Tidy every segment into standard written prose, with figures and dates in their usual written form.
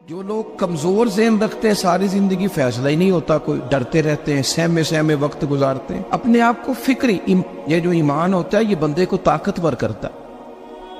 جو لوگ کمزور ذہن رکھتے ہیں ساری زندگی فیصلہ ہی نہیں ہوتا، کوئی ڈرتے رہتے ہیں، سہمے سہمے وقت گزارتے ہیں اپنے آپ کو فکری یہ جو ایمان ہوتا ہے یہ بندے کو طاقتور کرتا ہے،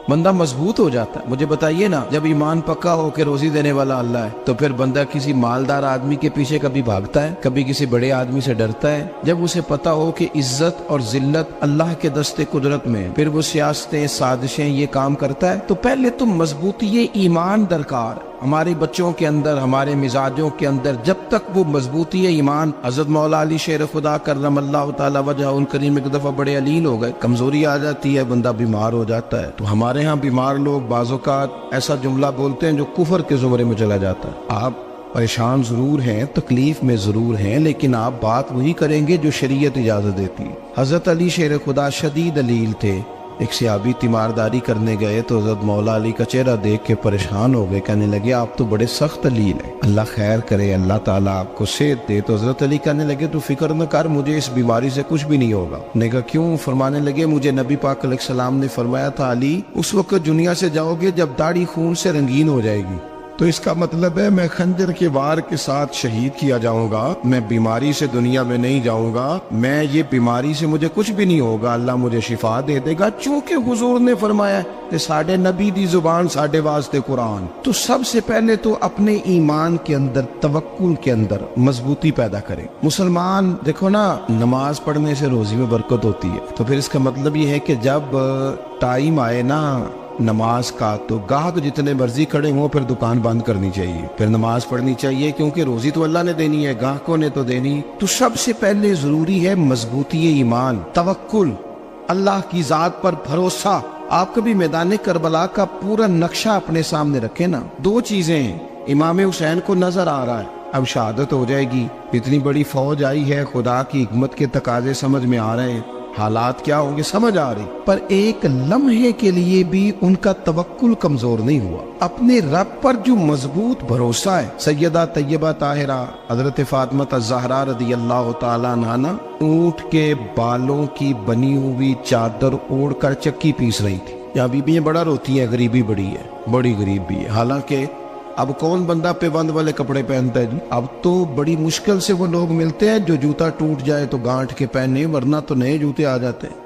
بندہ مضبوط ہو جاتا ہے۔ مجھے بتائیے نا، جب ایمان پکا ہو کہ روزی دینے والا اللہ ہے تو پھر بندہ کسی مالدار آدمی کے پیچھے کبھی بھاگتا ہے، کبھی کسی بڑے آدمی سے ڈرتا ہے؟ جب اسے پتا ہو کہ عزت اور ذلت اللہ کے دست قدرت میں، پھر وہ سیاستیں سازشیں یہ کام کرتا ہے۔ تو پہلے تو مضبوطی ایمان درکار ہمارے بچوں کے اندر، ہمارے مزاجوں کے اندر، جب تک وہ مضبوطی ایمان۔ حضرت مولا علی شیر خدا کرم اللہ تعالی وجہ ان کریم ایک دفعہ بڑے علیل ہو گئے، کمزوری آ جاتی ہے، بندہ بیمار ہو جاتا ہے۔ تو ہمارے ہاں بیمار لوگ بعض اوقات ایسا جملہ بولتے ہیں جو کفر کے زمرے میں چلا جاتا ہے۔ آپ پریشان ضرور ہیں، تکلیف میں ضرور ہیں، لیکن آپ بات وہی کریں گے جو شریعت اجازت دیتی ہے۔ حضرت علی شیر خدا شدید علیل تھے، ایک صحابی تیمارداری کرنے گئے تو حضرت مولا علی کا چہرہ دیکھ کے پریشان ہو گئے، کہنے لگے آپ تو بڑے سخت علیل ہیں، اللہ خیر کرے، اللہ تعالیٰ آپ کو صحت دے۔ تو حضرت علی کہنے لگے تو فکر نہ کر، مجھے اس بیماری سے کچھ بھی نہیں ہوگا۔ نے کہا کیوں؟ فرمانے لگے مجھے نبی پاک علیہ السلام نے فرمایا تھا علی اس وقت دنیا سے جاؤ گے جب داڑھی خون سے رنگین ہو جائے گی، تو اس کا مطلب ہے میں خنجر کے وار کے ساتھ شہید کیا جاؤں گا، میں بیماری سے دنیا میں نہیں جاؤں گا، میں یہ بیماری سے مجھے کچھ بھی نہیں ہوگا، اللہ مجھے شفا دے دے گا، چونکہ حضور نے فرمایا کہ ساڈے نبی دی زبان ساڈے واسطے قرآن۔ تو سب سے پہلے تو اپنے ایمان کے اندر، توکل کے اندر مضبوطی پیدا کریں۔ مسلمان دیکھو نا، نماز پڑھنے سے روزی میں برکت ہوتی ہے، تو پھر اس کا مطلب یہ ہے کہ جب ٹائم آئے نا نماز کا تو گاہک جتنے مرضی کھڑے ہوں پھر دکان بند کرنی چاہیے، پھر نماز پڑھنی چاہیے، کیونکہ روزی تو اللہ نے دینی ہے، گاہکوں نے تو دینی۔ تو سب سے پہلے ضروری ہے مضبوطی ایمان، توکل، اللہ کی ذات پر بھروسہ۔ آپ کبھی میدان کربلا کا پورا نقشہ اپنے سامنے رکھیں نا، دو چیزیں ہیں، امام حسین کو نظر آ رہا ہے اب شہادت ہو جائے گی، اتنی بڑی فوج آئی ہے، خدا کی حکمت کے تقاضے سمجھ میں آ رہے ہیں، حالات کیا ہوں گے سمجھ آ رہی، پر ایک لمحے کے لیے بھی ان کا توکل کمزور نہیں ہوا۔ اپنے رب پر جو مضبوط بھروسہ ہے، سیدہ طیبہ طاہرہ حضرت فاطمہ الزہرا رضی اللہ تعالیٰ عنہا اونٹ کے بالوں کی بنی ہوئی چادر اوڑھ کر چکی پیس رہی تھی۔ یہاں بیویاں بڑا روتی ہیں، غریبی بڑی ہے، بڑی غریب بھی ہے، حالانکہ اب کون بندہ پیبند والے کپڑے پہنتا ہے جی؟ اب تو بڑی مشکل سے وہ لوگ ملتے ہیں جو جوتا ٹوٹ جائے تو گانٹھ کے پہنے، ورنہ تو نئے جوتے آ جاتے ہیں۔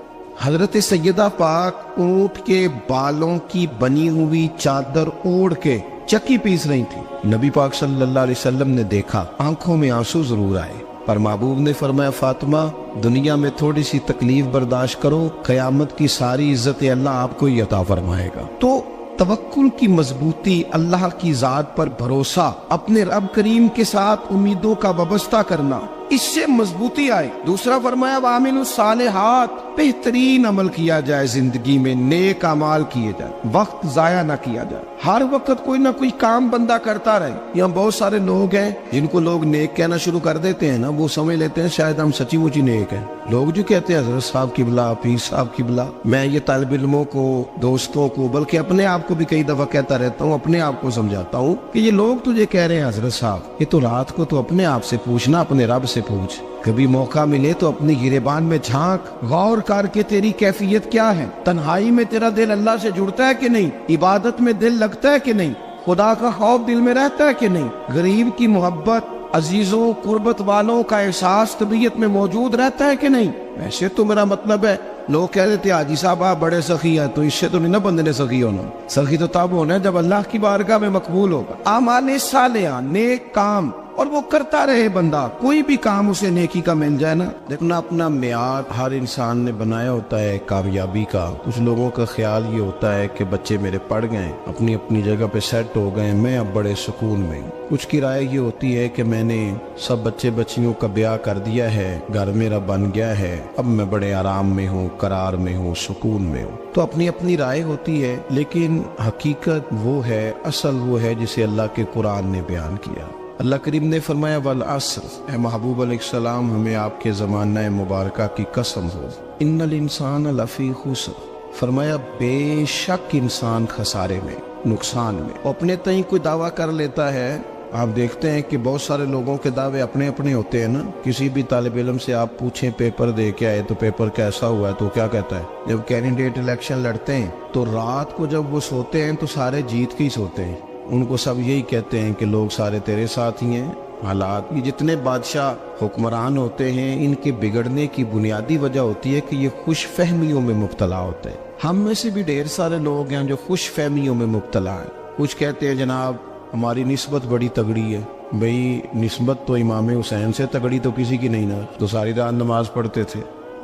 حضرت سیدہ پاک اونٹ کے بالوں کی بنی ہوئی چادر اوڑھ کے چکی پیس رہی تھی۔ نبی پاک صلی اللہ علیہ وسلم نے دیکھا، آنکھوں میں آنسو ضرور آئے، پر محبوب نے فرمایا فاطمہ دنیا میں تھوڑی سی تکلیف برداشت کرو، قیامت کی ساری عزت اللہ آپ کو ہی عطا فرمائے گا۔ تو توکل کی مضبوطی، اللہ کی ذات پر بھروسہ، اپنے رب کریم کے ساتھ امیدوں کا وابستہ کرنا، اس سے مضبوطی آئے۔ دوسرا فرمایا وَعَمِلُوا الصَّالِحَاتِ، بہترین عمل کیا جائے زندگی میں، نیک اعمال کیے جائے، وقت ضائع نہ کیا جائے، ہر وقت کوئی نہ کوئی کام بندہ کرتا رہے۔ یہاں بہت سارے لوگ ہیں جن کو لوگ نیک کہنا شروع کر دیتے ہیں نا، وہ سمجھ لیتے ہیں شاید ہم سچی مچی نیک ہیں۔ لوگ جو کہتے ہیں حضرت صاحب کی بلا، پیر صاحب کی بلا، میں یہ طالب علموں کو، دوستوں کو، بلکہ اپنے آپ کو بھی کئی دفعہ کہتا رہتا ہوں، اپنے آپ کو سمجھاتا ہوں کہ یہ لوگ تجھے کہہ رہے ہیں حضرت صاحب، یہ تو رات کو تو اپنے آپ سے پوچھنا، اپنے رب سے پوچھ، کبھی موقع ملے تو اپنی گریبان میں جھانک، غور کر کے تیری کیفیت کیا ہے، تنہائی میں تیرا دل اللہ سے جڑتا ہے کہ نہیں، عبادت میں دل لگتا ہے کہ نہیں، خدا کا خوف دل میں رہتا ہے کہ نہیں، غریب کی محبت، عزیزوں قربت والوں کا احساس طبیعت میں موجود رہتا ہے کہ نہیں۔ ویسے تو میرا مطلب ہے، لوگ کہہ دیتے حاجی صاحب آپ بڑے سخی ہیں، تو اس سے تو نہیں نا بندے نے سخی ہونا، سخی تو تب ہونا ہے جب اللہ کی بارگاہ میں مقبول ہوگا۔ اعمال صالحہ، نیک کام، اور وہ کرتا رہے بندہ، کوئی بھی کام اسے نیکی کا مل جائے نا۔ دیکھنا اپنا معیار ہر انسان نے بنایا ہوتا ہے کامیابی کا۔ کچھ لوگوں کا خیال یہ ہوتا ہے کہ بچے میرے پڑھ گئے، اپنی اپنی جگہ پہ سیٹ ہو گئے، میں اب بڑے سکون میں ہوں۔ کچھ کی رائے یہ ہوتی ہے کہ میں نے سب بچے بچیوں کا بیاہ کر دیا ہے، گھر میرا بن گیا ہے، اب میں بڑے آرام میں ہوں، قرار میں ہوں، سکون میں ہوں۔ تو اپنی اپنی رائے ہوتی ہے، لیکن حقیقت وہ ہے، اصل وہ ہے جسے اللہ کے قرآن نے بیان کیا۔ اللہ کریم نے فرمایا والعصر، اے محبوب علیہ السلام ہمیں آپ کے زمانہ مبارکہ کی قسم ہو، ان الانسان لفی خسر، فرمایا بے شک انسان خسارے میں، نقصان میں۔ اپنے تئیں کوئی دعویٰ کر لیتا ہے، آپ دیکھتے ہیں کہ بہت سارے لوگوں کے دعوے اپنے اپنے ہوتے ہیں نا۔ کسی بھی طالب علم سے آپ پوچھیں پیپر دے کے آئے تو پیپر کیسا ہوا ہے، تو کیا کہتا ہے؟ جب کینڈیڈیٹ الیکشن لڑتے ہیں تو رات کو جب وہ سوتے ہیں تو سارے جیت کے ہی سوتے ہیں، ان کو سب یہی کہتے ہیں کہ لوگ سارے تیرے ساتھ ہی ہیں. حالات یہ جتنے بادشاہ حکمران ہوتے ہیں ان کے بگڑنے کی بنیادی وجہ ہوتی ہے کہ یہ خوش فہمیوں میں مبتلا ہوتے ہیں. ہم میں سے بھی ڈھیر سارے لوگ ہیں جو خوش فہمیوں میں مبتلا ہیں. کچھ کہتے ہیں جناب ہماری نسبت بڑی تگڑی ہے. بھئی نسبت تو امام حسین سے تگڑی تو کسی کی نہیں نا. تو ساری رات نماز پڑھتے تھے,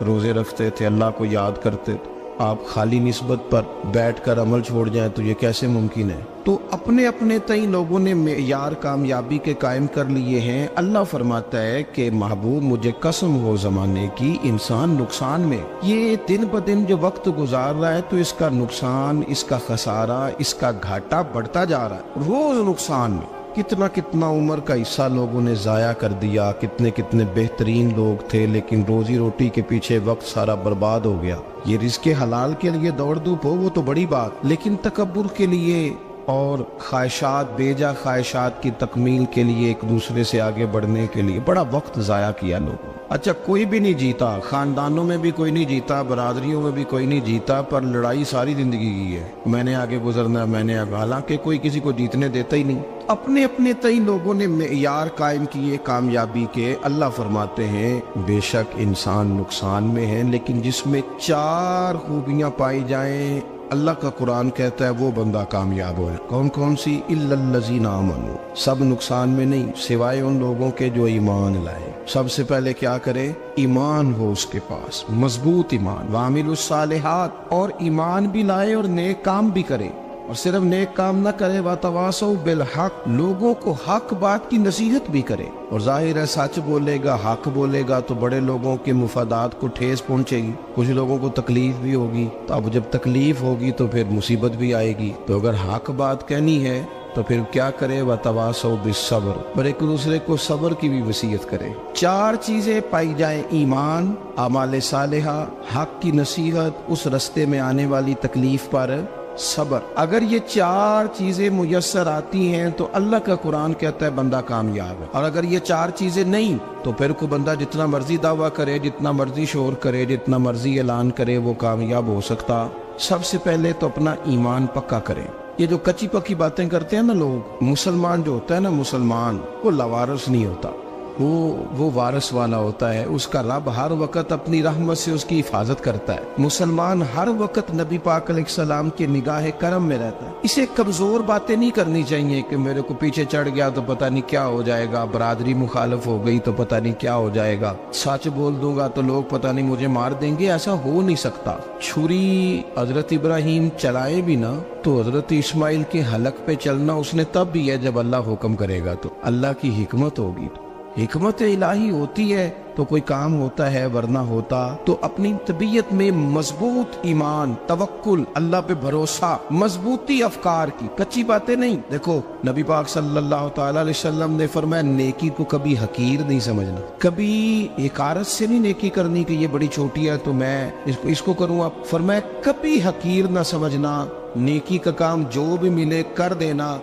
روزے رکھتے تھے, اللہ کو یاد کرتے تھے. آپ خالی نسبت پر بیٹھ کر عمل چھوڑ جائیں تو یہ کیسے ممکن ہے؟ تو اپنے اپنے تئیں لوگوں نے معیار کامیابی کے قائم کر لیے ہیں. اللہ فرماتا ہے کہ محبوب مجھے قسم ہو زمانے کی, انسان نقصان میں, یہ دن بدن جو وقت گزار رہا ہے تو اس کا نقصان, اس کا خسارہ, اس کا گھاٹا بڑھتا جا رہا ہے روز نقصان میں. کتنا کتنا عمر کا حصہ لوگوں نے ضائع کر دیا, کتنے کتنے بہترین لوگ تھے لیکن روزی روٹی کے پیچھے وقت سارا برباد ہو گیا. یہ رزق حلال کے لیے دوڑ دھوپ ہو وہ تو بڑی بات, لیکن تکبر کے لیے اور خواہشات, بیجا خواہشات کی تکمیل کے لیے, ایک دوسرے سے آگے بڑھنے کے لیے بڑا وقت ضائع کیا لوگوں. اچھا کوئی بھی نہیں جیتا, خاندانوں میں بھی کوئی نہیں جیتا, برادریوں میں بھی کوئی نہیں جیتا, پر لڑائی ساری زندگی کی ہے. میں نے آگے گزرنا, میں نے آگے, حالانکہ کوئی کسی کو جیتنے دیتا ہی نہیں. اپنے اپنے تئیں لوگوں نے معیار قائم کیے کامیابی کے. اللہ فرماتے ہیں بے شک انسان نقصان میں ہے, لیکن جس میں 4 خوبیاں پائی جائیں اللہ کا قرآن کہتا ہے وہ بندہ کامیاب ہو. کون کون سی؟ الا الذین آمنوا, سب نقصان میں نہیں سوائے ان لوگوں کے جو ایمان لائے. سب سے پہلے کیا کرے؟ ایمان ہو اس کے پاس, مضبوط ایمان. وعملوا الصالحات, اور ایمان بھی لائے اور نیک کام بھی کرے. اور صرف نیک کام نہ کرے, وَتَوَاصَوْا بِالْحَقِّ, لوگوں کو حق بات کی نصیحت بھی کرے. اور ظاہر ہے سچ بولے گا, حق بولے گا تو بڑے لوگوں کے مفادات کو ٹھیس پہنچے گی, کچھ لوگوں کو تکلیف بھی ہوگی. تو اب جب تکلیف ہوگی تو پھر مصیبت بھی آئے گی. تو اگر حق بات کہنی ہے تو پھر کیا کرے؟ وَتَوَاصَوْا بِالصَّبْرِ, اور ایک دوسرے کو صبر کی بھی وصیت کرے. 4 چیزیں پائی جائیں, ایمان, اعمال صالحہ, حق کی نصیحت, اس رستے میں آنے والی تکلیف پر صبر. اگر یہ 4 چیزیں میسر آتی ہیں تو اللہ کا قرآن کہتا ہے بندہ کامیاب ہے. اور اگر یہ 4 چیزیں نہیں تو پھر کوئی بندہ جتنا مرضی دعویٰ کرے, جتنا مرضی شور کرے, جتنا مرضی اعلان کرے, وہ کامیاب ہو سکتا. سب سے پہلے تو اپنا ایمان پکا کرے. یہ جو کچی پکی باتیں کرتے ہیں نا لوگ, مسلمان جو ہوتا ہے نا, مسلمان وہ لاوارث نہیں ہوتا, وہ وارث والا ہوتا ہے. اس کا رب ہر وقت اپنی رحمت سے اس کی حفاظت کرتا ہے. مسلمان ہر وقت نبی پاک علیہ السلام کے نگاہ کرم میں رہتا ہے. اسے کمزور باتیں نہیں کرنی چاہیے کہ میرے کو پیچھے چڑھ گیا تو پتہ نہیں کیا ہو جائے گا, برادری مخالف ہو گئی تو پتہ نہیں کیا ہو جائے گا, سچ بول دوں گا تو لوگ پتہ نہیں مجھے مار دیں گے. ایسا ہو نہیں سکتا. چھری حضرت ابراہیم چلائے بھی نا تو حضرت اسماعیل کے حلق پہ چلنا اس نے تب بھی ہے جب اللہ حکم کرے گا. تو اللہ کی حکمت ہوگی, حکمت الہی ہوتی ہے تو کوئی کام ہوتا ہے, ورنہ ہوتا. تو اپنی طبیعت میں مضبوط ایمان, توکل, اللہ پہ بھروسہ, مضبوطی افکار کی, کچی باتیں نہیں. دیکھو نبی پاک صلی اللہ تعالی علیہ وسلم نے فرمایا نیکی کو کبھی حقیر نہیں سمجھنا, کبھی حقارت سے نہیں نیکی کرنی کہ یہ بڑی چھوٹی ہے تو میں اس کو کروں. اب فرمایا کبھی حقیر نہ سمجھنا, نیکی کا کام جو بھی ملے کر دینا.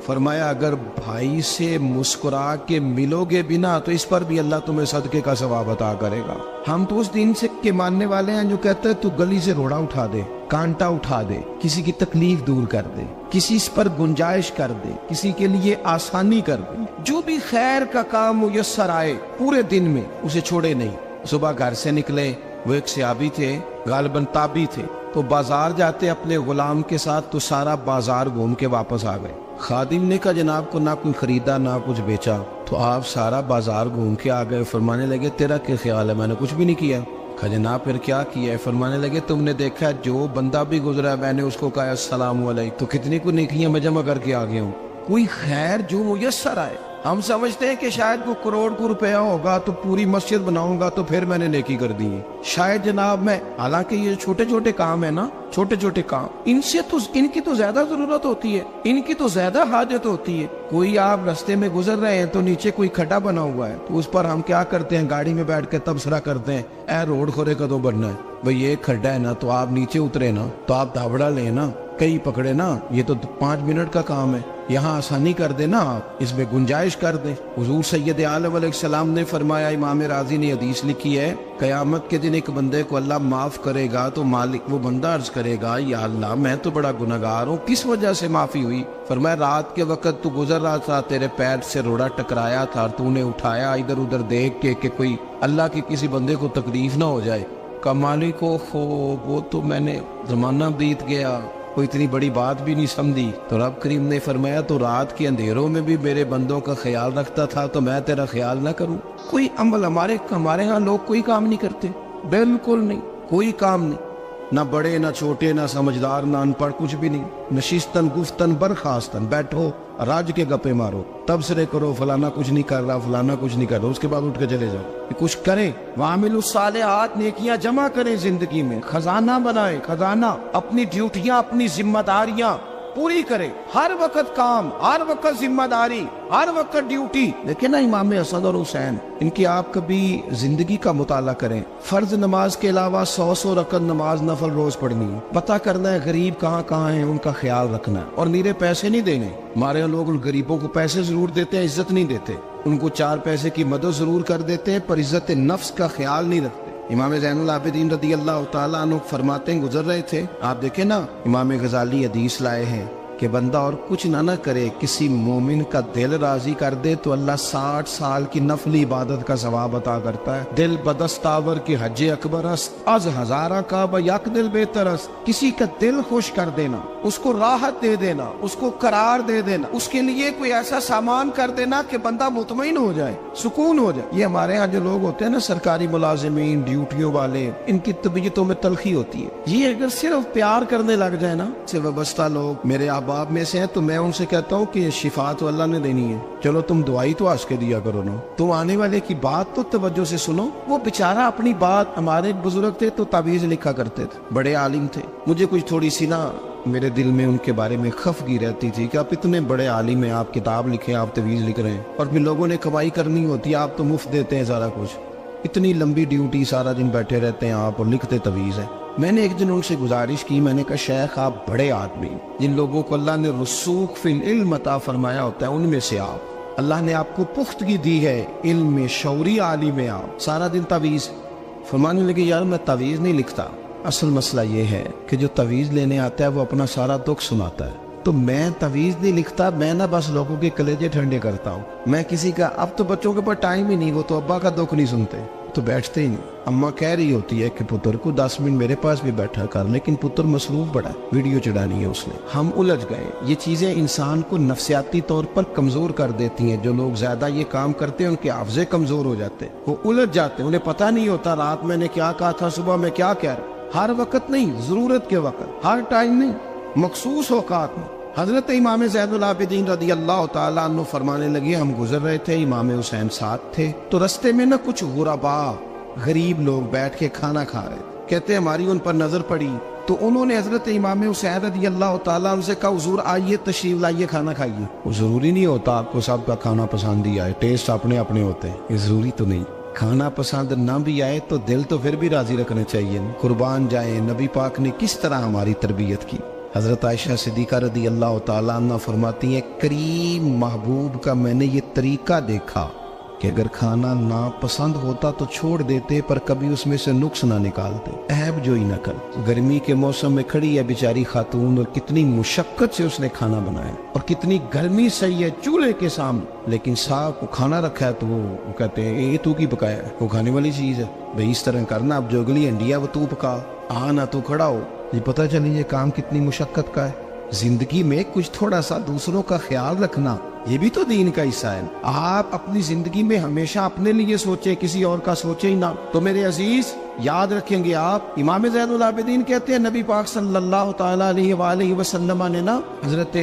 فرمایا اگر بھائی سے مسکرا کے ملو گے بنا تو اس پر بھی اللہ تمہیں صدقے کا ثواب عطا کرے گا. ہم تو اس دین سے کے ماننے والے ہیں جو کہتے ہیں تو گلی سے روڑا اٹھا دے, کانٹا اٹھا دے, کسی کی تکلیف دور کر دے, کسی پر گنجائش کر دے, کسی کے لیے آسانی کر دے. جو بھی خیر کا کام میسر آئے پورے دن میں اسے چھوڑے نہیں. صبح گھر سے نکلے, وہ ایک صحابی تھے, غالباً تابعی تھے, تو بازار جاتے اپنے غلام کے ساتھ تو سارا بازار گھوم کے واپس آ گئے. خادم نے کہا جناب کو نہ کوئی خریدا نہ کچھ بیچا. تو آپ سارا بازار گھوم کے آ گئے. فرمانے لگے تیرا کیا خیال ہے؟ میں نے کچھ بھی نہیں کیا. کہا جناب پھر کیا کیا ہے؟ فرمانے لگے تم نے دیکھا جو بندہ بھی گزرا میں نے اس کو کہا السلام علیکم, تو کتنی کو نیکیاں میں جمع کر کے آ گیا ہوں. کوئی خیر جو میسر آئے. ہم سمجھتے ہیں کہ شاید کو کروڑ کو روپیہ ہوگا تو پوری مسجد بناؤں گا تو پھر میں نے نیکی کر دی ہے. شاید جناب میں, حالانکہ یہ چھوٹے چھوٹے کام ہے نا, چھوٹے چھوٹے کام, ان کی تو زیادہ ضرورت ہوتی ہے, ان کی تو زیادہ حاجت ہوتی ہے. کوئی آپ رستے میں گزر رہے ہیں تو نیچے کوئی کھڈا بنا ہوا ہے تو اس پر ہم کیا کرتے ہیں, گاڑی میں بیٹھ کے تبصرہ کرتے ہیں اے روڈ کھورے کدو بننا ہے. بھئی یہ کھڈا ہے نا تو آپ نیچے اترے نا, تو آپ دھابڑا لیں نا, کئی پکڑے نا, یہ تو 5 منٹ کا کام ہے, یہاں آسانی کر دے نا, آپ اس میں گنجائش کر دیں. حضور سید عالم علیہ السلام نے فرمایا, امام راضی نے حدیث لکھی ہے, قیامت کے دن ایک بندے کو اللہ معاف کرے گا تو مالک, وہ بندہ عرض کرے گا یا اللہ میں تو بڑا گناہگار ہوں, کس وجہ سے معافی ہوئی؟ فرمایا رات کے وقت تو گزر رہا تھا, تیرے پیر سے روڑا ٹکرایا تھا, تو نے اٹھایا ادھر ادھر دیکھ کے کہ کوئی اللہ کے کسی بندے کو تکلیف نہ ہو جائے. کہ مالک وہ تو میں نے زمانہ بیت گیا, کوئی اتنی بڑی بات بھی نہیں سمجھی. تو رب کریم نے فرمایا تو رات کے اندھیروں میں بھی میرے بندوں کا خیال رکھتا تھا, تو میں تیرا خیال نہ کروں؟ کوئی عمل ہمارے ہاں لوگ کوئی کام نہیں کرتے, بالکل نہیں, کوئی کام نہیں, نہ بڑے نہ چھوٹے نہ سمجھدار نہ ان پڑھ, کچھ بھی نہیں. نشستن گفتن برخاستن, بیٹھو راج کے گپے مارو, تبصرے کرو فلانا کچھ نہیں کر رہا, فلانا کچھ نہیں کر رہا, اس کے بعد اٹھ کے چلے جاؤ. کچھ کریں, وعاملوا الصالحات, نیکیاں جمع کریں زندگی میں, خزانہ بنائیں, خزانہ, اپنی ڈیوٹیاں اپنی ذمہ داریاں پوری کریں, ہر وقت کام, ہر وقت ذمہ داری, ہر وقت ڈیوٹی. دیکھیں نا امام حسن اور حسین, ان کی آپ کبھی زندگی کا مطالعہ کریں. فرض نماز کے علاوہ 100 رکعت نماز نفل روز پڑھنی ہے, پتہ کرنا ہے غریب کہاں کہاں ہیں, ان کا خیال رکھنا ہے, اور نیرے پیسے نہیں دینے. ہمارے لوگ غریبوں کو پیسے ضرور دیتے ہیں, عزت نہیں دیتے. ان کو 4 پیسے کی مدد ضرور کر دیتے ہیں, پر عزت نفس کا خیال نہیں رکھتے. امام زین العابدین رضی اللہ تعالیٰ عنہ فرماتے ہیں, گزر رہے تھے, آپ دیکھیں نا امام غزالی حدیث لائے ہیں کہ بندہ اور کچھ نہ کرے, کسی مومن کا دل راضی کر دے تو اللہ 60 سال کی نفلی عبادت کا ثواب عطا کرتا ہے. دل بدستاور کی حج اکبر است, از ہزارہ کا یک دل بہتر است. کسی کا دل خوش کر دینا, اس کو راحت دے دینا, اس کو قرار دے دینا, اس کے لیے کوئی ایسا سامان کر دینا کہ بندہ مطمئن ہو جائے, سکون ہو جائے. یہ ہمارے ہاں جو لوگ ہوتے ہیں نا, سرکاری ملازمین, ڈیوٹیوں والے, ان کی طبیعتوں میں تلخی ہوتی ہے. یہ اگر صرف پیار کرنے لگ جائے نا, سے وابستہ لوگ میرے احباب میں سے ہیں, تو میں ان سے کہتا ہوں کہ شفا تو اللہ نے دینی ہے, چلو تم دعائی تو آج کے دیا کرو نا, تم آنے والے کی بات تو توجہ سے سنو. وہ بیچارہ اپنی بات, ہمارے بزرگ تھے تو تعویذ لکھا کرتے تھے, بڑے عالم تھے. مجھے کچھ تھوڑی سی نا میرے دل میں ان کے بارے میں خفگی رہتی تھی کہ آپ اتنے بڑے عالم ہیں, آپ کتاب لکھیں, آپ تعویذ لکھ رہے ہیں, اور پھر لوگوں نے کمائی کرنی ہوتی ہے, آپ تو مفت دیتے ہیں سارا کچھ. اتنی لمبی ڈیوٹی, سارا دن بیٹھے رہتے ہیں آپ اور لکھتے تعویذ ہیں. میں نے ایک دن ان سے گزارش کی, میں نے کہا شیخ آپ بڑے آدمی, جن لوگوں کو اللہ نے رسوخ فی العلم عطا فرمایا ہوتا ہے, ان میں سے آپ, اللہ نے آپ کو پختگی دی ہے علم میں, شعوری عالم میں, آپ سارا دن تعویذ. فرمانے لگے یار میں تعویذ نہیں لکھتا, اصل مسئلہ یہ ہے کہ جو تعویذ لینے آتا ہے وہ اپنا سارا دکھ سناتا ہے, تو میں تعویذ نہیں لکھتا, میں نہ بس لوگوں کے کلیجے ٹھنڈے کرتا ہوں. میں کسی کا, اب تو بچوں کے پاس ٹائم ہی نہیں, وہ تو ابا کا دکھ نہیں سنتے, تو بیٹھتے ہی نہیں. اماں کہہ رہی ہوتی ہے کہ پتر کو 10 منٹ میرے پاس بھی بیٹھا کر, لیکن پتر مصروف بڑا ہے, ویڈیو چڑھانی ہے اس نے. ہم الجھ گئے. یہ چیزیں انسان کو نفسیاتی طور پر کمزور کر دیتی ہیں. جو لوگ زیادہ یہ کام کرتے ہیں ان کے حافظے کمزور ہو جاتے ہیں, وہ الجھ جاتے ہیں, انہیں پتہ نہیں ہوتا رات میں نے کیا کہا تھا, صبح میں کیا کہہ رہا. ہر وقت نہیں, ضرورت کے وقت, ہر ٹائم نہیں, مخصوص اوقات میں. حضرت امام زین العابدین رضی اللہ تعالیٰ عنہ فرمانے لگے, ہم گزر رہے تھے, امام حسین ساتھ تھے, تو رستے میں نہ کچھ غربا, غریب لوگ بیٹھ کے کھانا کھا رہے تھے. کہتے ہماری ان پر نظر پڑی, تو انہوں نے حضرت امام حسین رضی اللہ تعالیٰ عنہ سے کہا حضور آئیے تشریف لائیے, کھانا کھائیے. وہ ضروری نہیں ہوتا آپ کو سب کا کھانا پسند ہی آئے, ٹیسٹ اپنے اپنے ہوتے ہیں, یہ ضروری تو نہیں. کھانا پسند نہ بھی آئے تو دل تو پھر بھی راضی رکھنے چاہیے. قربان جائیں, نبی پاک نے کس طرح ہماری تربیت کی. حضرت عائشہ صدیقہ رضی اللہ تعالیٰ عنہ فرماتی ہیں, کریم محبوب کا میں نے یہ طریقہ دیکھا کہ اگر کھانا ناپسند ہوتا تو چھوڑ دیتے, پر کبھی اس میں سے نقص نہ نکالتے, عیب جوئی نہ کر. گرمی کے موسم میں کھڑی ہے بیچاری خاتون, اور کتنی مشقت سے اس نے کھانا بنایا, اور کتنی گرمی صحیح ہے چولہے کے سامنے, لیکن صاحب کو کھانا رکھا ہے تو وہ کہتے ہیں یہ تو کی پکایا ہے, وہ کھانے والی چیز ہے بھئی, اس طرح کرنا, اب جو اگلی انڈیا وہ تو پکا, آنا تو کھڑا ہو. یہ پتہ چلی یہ کام کتنی مشقت کا ہے. زندگی میں کچھ تھوڑا سا دوسروں کا خیال رکھنا, یہ بھی تو دین کا حصہ ہے. آپ اپنی زندگی میں ہمیشہ اپنے لیے سوچیں, کسی اور کا سوچیں ہی نہ. تو میرے عزیز یاد رکھیں گے آپ, امام زین العابدین کہتے ہیں نبی پاک صلی اللہ تعالیٰ علیہ وآلہ وسلم نے نا حضرت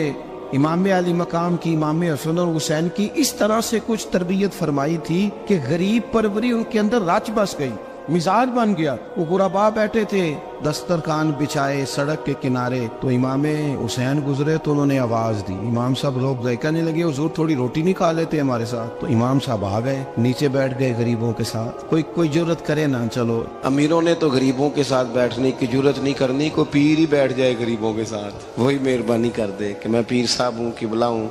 امام علی مقام کی, امام حسن اور حسین کی اس طرح سے کچھ تربیت فرمائی تھی کہ غریب پروری ان کے اندر رچ بس گئی, مزاج بن گیا. وہ غربا بیٹھے تھے, دسترخوان بچھائے سڑک کے کنارے, تو امام حسین گزرے تو انہوں نے آواز دی. امام صاحب لوگ ذائقہ نہیں لگے, حضور تھوڑی روٹی نہیں کھا لیتے ہمارے ساتھ. تو امام صاحب آ گئے, نیچے بیٹھ گئے غریبوں کے ساتھ. کوئی جرت کرے نا, چلو امیروں نے تو غریبوں کے ساتھ بیٹھنے کی جرت نہیں کرنی, کوئی پیر ہی بیٹھ جائے غریبوں کے ساتھ, وہی مہربانی کر دے کہ میں پیر صاحب ہوں, قبلہ ہوں,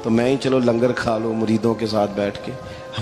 تو میں ہی چلو لنگر کھا لوں مریدوں کے ساتھ بیٹھ کے.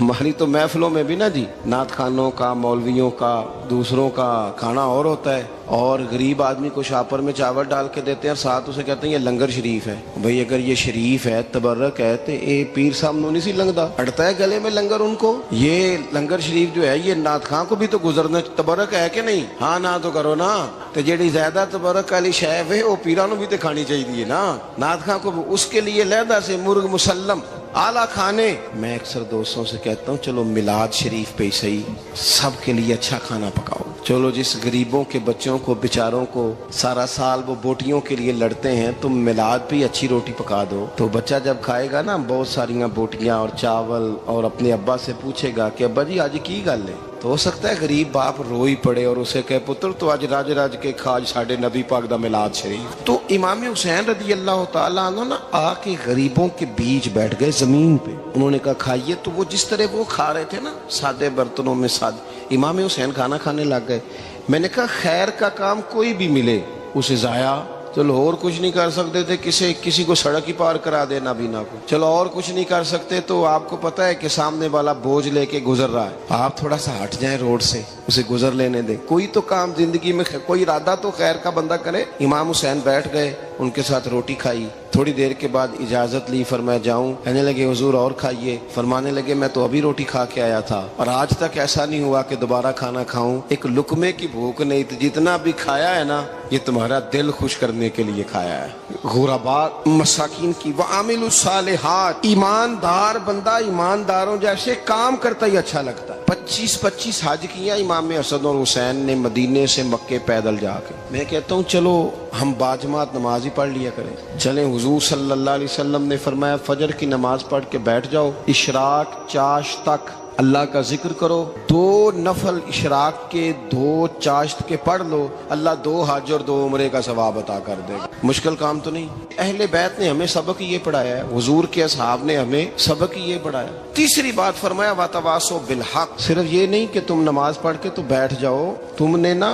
ہماری تو محفلوں میں بھی نا جی نعت خانوں کا، مولویوں کا، دوسروں کا کھانا اور ہوتا ہے، اور غریب آدمی کو شاپر میں چاول ڈال کے دیتے ہیں، ساتھ اسے کہتے ہیں یہ لنگر شریف ہے۔ بھئی اگر یہ شریف ہے، تبرک ہے، تو اے پیر صاحب نو نہیں سی لنگدا، اڑتا ہے گلے میں لنگر ان کو۔ یہ لنگر شریف جو ہے یہ نعت خان کو بھی تو گزرنا تبرک ہے کہ نہیں؟ ہاں نہ تو کرو نا، تو جیڑی زیادہ تبرک والی شے ہے وہ پیراں نو بھی تو کھانی چاہیے نا، نعت خان کو اس کے لیے علیحدہ سے مرغ مسلم اعلیٰ کھانے۔ میں اکثر دوستوں سے کہتا ہوں چلو میلاد شریف پہ صحیح سب کے لیے اچھا کھانا پکاؤ، چلو جس غریبوں کے بچوں کو بیچاروں کو سارا سال وہ بوٹیوں کے لیے لڑتے ہیں، تم میلاد پہ اچھی روٹی پکا دو، تو بچہ جب کھائے گا نا بہت ساریاں بوٹیاں اور چاول، اور اپنے ابا سے پوچھے گا کہ ابا جی آج کی گل ہے، تو ہو سکتا ہے غریب باپ روئی پڑے اور اسے کہے پتر تو آج راج راج کے کھاج ساڑھے نبی پاک دا میلاد شریف۔ تو امام حسین رضی اللہ تعالیٰ عنہ نا آ کے غریبوں کے بیچ بیٹھ گئے زمین پہ، انہوں نے کہا کھائیے، تو وہ جس طرح وہ کھا رہے تھے نا سادے برتنوں میں سادے، امام حسین کھانا کھانے لگ گئے۔ میں نے کہا خیر کا کام کوئی بھی ملے اسے ضائع، چلو اور کچھ نہیں کر سکتے تھے، کسی کو سڑک ہی پار کرا دے نابینا کو، چلو اور کچھ نہیں کر سکتے تو آپ کو پتہ ہے کہ سامنے والا بوجھ لے کے گزر رہا ہے، آپ تھوڑا سا ہٹ جائیں روڈ سے، اسے گزر لینے دیں، کوئی تو کام زندگی میں کوئی ارادہ تو خیر کا بندہ کرے۔ امام حسین بیٹھ گئے، ان کے ساتھ روٹی کھائی، تھوڑی دیر کے بعد اجازت لی، فرمایا جاؤں؟ کہنے لگے حضور اور کھائیے، فرمانے لگے میں تو ابھی روٹی کھا کے آیا تھا اور آج تک ایسا نہیں ہوا کہ دوبارہ کھانا کھاؤں، ایک لقمے کی بھوک نہیں تھی، جتنا بھی کھایا ہے نا یہ تمہارا دل خوش کرنے کے لیے کھایا ہے۔ غرباء مساکین کی وعامل الصالحات، ایماندار بندہ ایمانداروں جیسے کام کرتا ہی اچھا لگتا ہے۔ 25 حج کیا امام حسن اور حسین نے مدینے سے مکے پیدل جا کے۔ میں کہتا ہوں چلو ہم باجماعت نماز ہی پڑھ لیا کریں، چلیں حضور صلی اللہ علیہ وسلم نے فرمایا فجر کی نماز پڑھ کے بیٹھ جاؤ، اشراق چاشت تک اللہ کا ذکر کرو، 2 نفل اشراق کے 2 چاشت کے پڑھ لو، اللہ 2 حج اور 2 عمرے کا ثواب عطا کر دے گا۔ مشکل کام تو نہیں۔ اہل بیت نے ہمیں سبق یہ پڑھایا ہے، حضور کے اصحاب نے ہمیں سبق یہ پڑھایا۔ تیسری بات فرمایا وَتَوَاصَوْا بِالْحَقِّ، صرف یہ نہیں کہ تم نماز پڑھ کے تو بیٹھ جاؤ، تم نے نا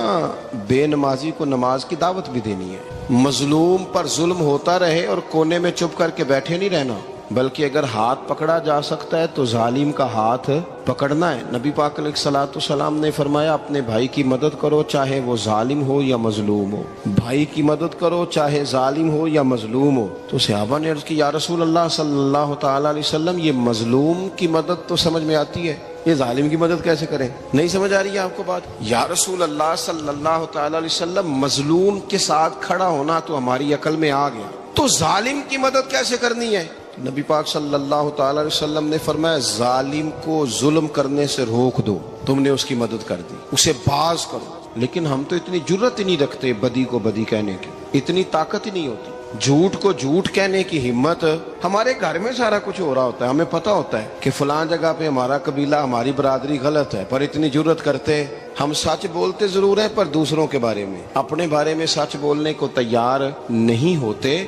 بے نمازی کو نماز کی دعوت بھی دینی ہے، مظلوم پر ظلم ہوتا رہے اور کونے میں چپ کر کے بیٹھے نہیں رہنا، بلکہ اگر ہاتھ پکڑا جا سکتا ہے تو ظالم کا ہاتھ پکڑنا ہے۔ نبی پاک علیہ الصلوۃ والسلام نے فرمایا اپنے بھائی کی مدد کرو چاہے وہ ظالم ہو یا مظلوم ہو، بھائی کی مدد کرو چاہے ظالم ہو یا مظلوم ہو۔ تو صحابہ نے عرض کی یا رسول اللہ صلی اللہ تعالی علیہ وسلم یہ مظلوم کی مدد تو سمجھ میں آتی ہے، یہ ظالم کی مدد کیسے کریں؟ نہیں سمجھ آ رہی ہے آپ کو بات؟ یا رسول اللہ صلی اللہ تعالی علیہ وسلم مظلوم کے ساتھ کھڑا ہونا تو ہماری عقل میں آ گیا، تو ظالم کی مدد کیسے کرنی ہے؟ نبی پاک صلی اللہ تعالی علیہ وسلم نے فرمایا ظالم کو ظلم کرنے سے روک دو، تم نے اس کی مدد کر دی، اسے باز کرو۔ لیکن ہم تو اتنی جرت ہی نہیں رکھتے بدی کو بدی کہنے کی، اتنی طاقت ہی نہیں ہوتی، جھوٹ کو جھوٹ کہنے کی ہمت۔ ہمارے گھر میں سارا کچھ ہو رہا ہوتا ہے، ہمیں پتہ ہوتا ہے کہ فلاں جگہ پہ ہمارا قبیلہ ہماری برادری غلط ہے، پر اتنی جرت کرتے ہم سچ بولتے ضرور ہیں پر دوسروں کے بارے میں، اپنے بارے میں سچ بولنے کو تیار نہیں ہوتے۔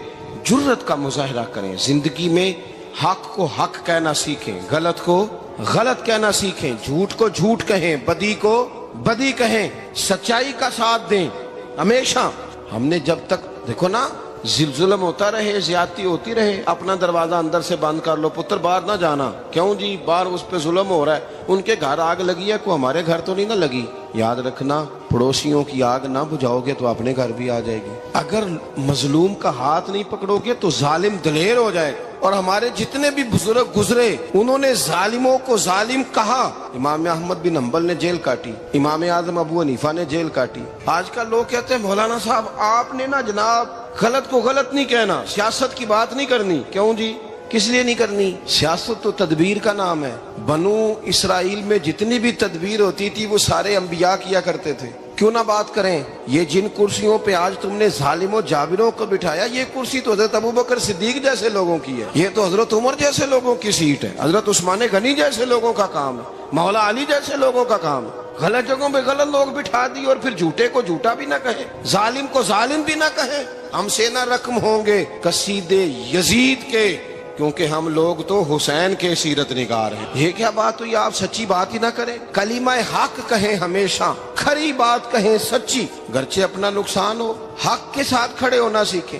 جرت کا مظاہرہ کریں، زندگی میں حق کو حق کہنا سیکھیں، غلط کو غلط کہنا سیکھیں، جھوٹ کو جھوٹ کہیں، بدی کو بدی کہیں، سچائی کا ساتھ دیں ہمیشہ۔ ہم نے جب تک دیکھو نا ظلم ہوتا رہے، زیادتی ہوتی رہے، اپنا دروازہ اندر سے بند کر لو، پتر باہر نہ جانا، کیوں جی باہر اس پہ ظلم ہو رہا ہے، ان کے گھر آگ لگی ہے کوئی ہمارے گھر تو نہیں نہ لگی۔ یاد رکھنا پڑوسیوں کی آگ نہ بجھاؤ گے تو اپنے گھر بھی آ جائے گی۔ اگر مظلوم کا ہاتھ نہیں پکڑو گے تو ظالم دلیر ہو جائے گا، اور ہمارے جتنے بھی بزرگ گزرے انہوں نے ظالموں کو ظالم کہا۔ امام احمد بن حنبل نے جیل کاٹی، امام اعظم ابو حنیفہ نے جیل کاٹی۔ آج کل لوگ کہتے ہیں مولانا صاحب آپ نے نا جناب غلط کو غلط نہیں کہنا، سیاست کی بات نہیں کرنی، کیوں جی کس لیے نہیں کرنی؟ سیاست تو تدبیر کا نام ہے، بنو اسرائیل میں جتنی بھی تدبیر ہوتی تھی وہ سارے انبیاء کیا کرتے تھے، کیوں نہ بات کریں؟ یہ جن کرسیوں پہ آج تم نے ظالموں جابروں کو بٹھایا، یہ کرسی تو حضرت ابوبکر صدیق جیسے لوگوں کی ہے، یہ تو حضرت عمر جیسے لوگوں کی سیٹ ہے، حضرت عثمان غنی جیسے لوگوں کا کام ہے، مولا علی جیسے لوگوں کا کام ہے۔ غلط جگہوں پہ غلط لوگ بٹھا دی اور پھر جھوٹے کو جھوٹا بھی نہ کہیں، ظالم کو ظالم بھی نہ کہیں۔ ہم سے نہ رقم ہوں گے قصیدے یزید کے، کیونکہ ہم لوگ تو حسین کے سیرت نگار ہیں۔ یہ کیا بات ہوئی، آپ سچی بات ہی نہ کریں، کلمہ حق کہیں، ہمیشہ کھری بات کہیں، سچی، گرچہ اپنا نقصان ہو، حق کے ساتھ کھڑے ہونا سیکھیں۔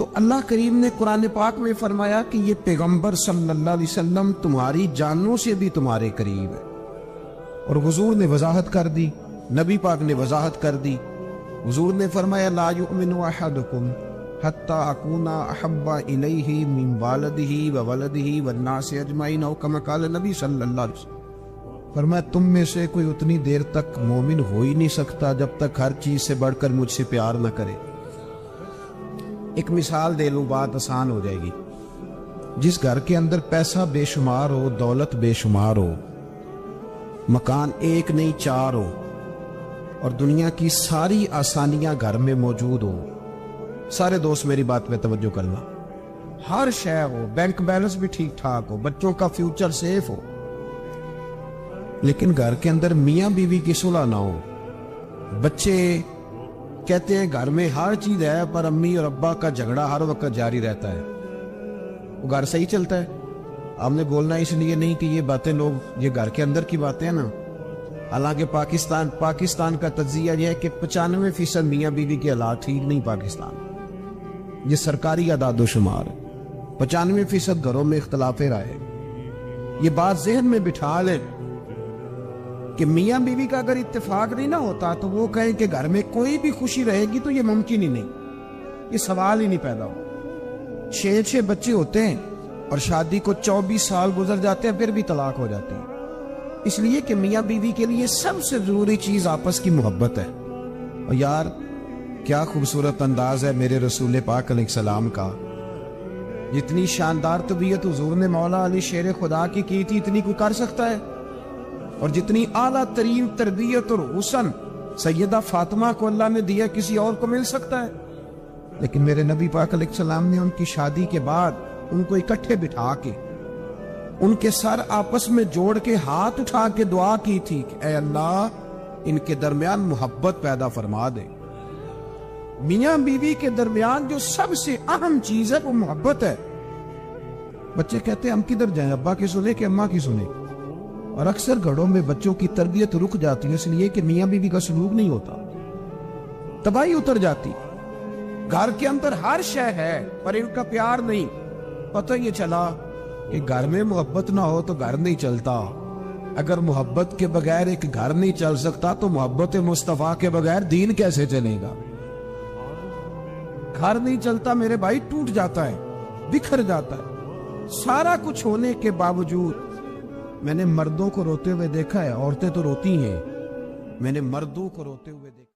تو اللہ کریم نے قرآن پاک میں فرمایا کہ یہ پیغمبر صلی اللہ علیہ وسلم تمہاری جانوں سے بھی تمہارے قریب ہے، اور حضور نے وضاحت کر دی، نبی پاک نے وضاحت کر دی. حضور نے فرمایا لا یؤمن احدکم حتی اکون احب الیہ من والدہ وولدہ والناس اجمعین، او کما قال نبی صلی اللہ علیہ وسلم. فرمایا تم میں سے کوئی اتنی دیر تک مومن ہو ہی نہیں سکتا جب تک ہر چیز سے بڑھ کر مجھ سے پیار نہ کرے. ایک مثال دے لوں، بات آسان ہو جائے گی. جس گھر کے اندر پیسہ بے شمار ہو، دولت بے شمار ہو، مکان ایک نہیں چار ہو، اور دنیا کی ساری آسانیاں گھر میں موجود ہو، سارے دوست میری بات پہ توجہ کرنا، ہر شے ہو، بینک بیلنس بھی ٹھیک ٹھاک ہو، بچوں کا فیوچر سیف ہو، لیکن گھر کے اندر میاں بیوی کی صلح نہ ہو. بچے کہتے ہیں گھر میں ہر چیز ہے پر امی اور ابا کا جھگڑا ہر وقت جاری رہتا ہے، وہ گھر صحیح چلتا ہے؟ آپ نے بولنا اس لیے نہیں کہ یہ باتیں لوگ، یہ گھر کے اندر کی باتیں ہیں نا. حالانکہ پاکستان کا تجزیہ یہ ہے کہ 95% میاں بیوی کے حالات ٹھیک نہیں. پاکستان یہ سرکاری اعداد و شمار ہے، 95% گھروں میں اختلاف رائے. یہ بات ذہن میں بٹھا لیں کہ میاں بیوی کا اگر اتفاق نہیں نہ ہوتا تو وہ کہیں کہ گھر میں کوئی بھی خوشی رہے گی تو یہ ممکن ہی نہیں، یہ سوال ہی نہیں پیدا ہو. 6 بچے ہوتے ہیں اور شادی کو 24 سال گزر جاتے ہیں پھر بھی طلاق ہو جاتی ہے، اس لیے کہ میاں بیوی کے لیے سب سے ضروری چیز آپس کی محبت ہے. اور یار کیا خوبصورت انداز ہے میرے رسول پاک علیہ السلام کا. جتنی شاندار طبیعت حضور نے مولا علی شیر خدا کی تھی اتنی کوئی کر سکتا ہے؟ اور جتنی اعلیٰ ترین تربیت اور حسن سیدہ فاطمہ کو اللہ نے دیا کسی اور کو مل سکتا ہے؟ لیکن میرے نبی پاک علیہ السلام نے ان کی شادی کے بعد ان کو اکٹھے بٹھا کے ان کے سر آپس میں جوڑ کے ہاتھ اٹھا کے دعا کی تھی کہ اے اللہ ان کے درمیان محبت پیدا فرما دے. میاں بیوی کے درمیان جو سب سے اہم چیز ہے وہ محبت ہے. بچے کہتے ہیں ہم کدھر جائیں، ابا کی سنے کہ اماں کی سنے؟ اور اکثر گھروں میں بچوں کی تربیت رک جاتی ہے اس لیے کہ میاں بیوی کا سلوک نہیں ہوتا، تباہی اتر جاتی. گھر کے اندر ہر شے ہے پر ان کا پیار نہیں. پتہ یہ چلا کہ گھر میں محبت نہ ہو تو گھر نہیں چلتا. اگر محبت کے بغیر ایک گھر نہیں چل سکتا تو محبت مصطفیٰ کے بغیر دین کیسے چلے گا؟ گھر نہیں چلتا میرے بھائی، ٹوٹ جاتا ہے، بکھر جاتا ہے. سارا کچھ ہونے کے باوجود میں نے مردوں کو روتے ہوئے دیکھا ہے، عورتیں تو روتی ہیں، میں نے مردوں کو روتے ہوئے دیکھا.